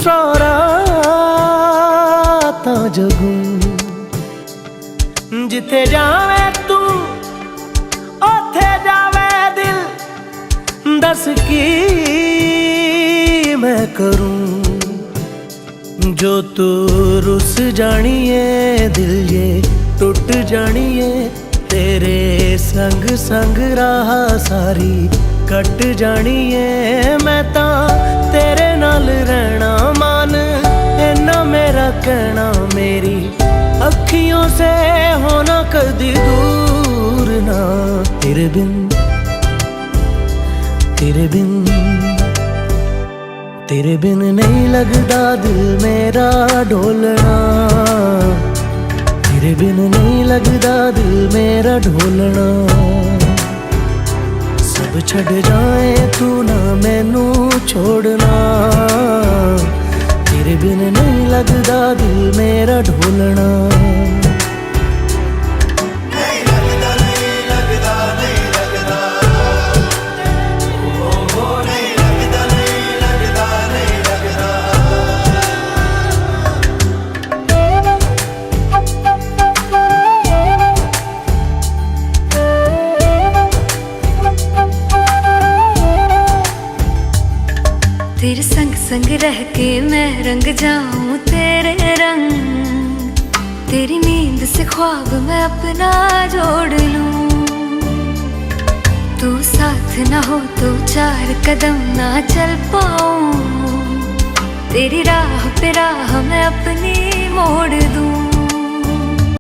100 रातां जगूं जिथे जावे तू ओथे जावे दिल दस की मैं करूं जो तू रुस जानिए दिल ये टूट जानिए तेरे संग संग राह सारी कट जानिए मैं ता तेरे नाल रहना मान इन्ना मेरा कहना मेरी अखियों से होना कदी दूर ना तेरे बिन नहीं लगदा दिल मेरा ढोलना तेरे बिन नहीं लगदा दिल मेरा ढोलना सब छड़ जाए तू ना मैनू छोड़ना तेरे बिन नहीं लगदा दिल मेरा ढोलना तेरे संग संग रह के मैं रंग जाऊं तेरे रंग तेरी नींद से ख्वाब मैं अपना जोड़ लूं तू साथ ना हो तो 4 कदम ना चल पाऊं तेरी राह पे राह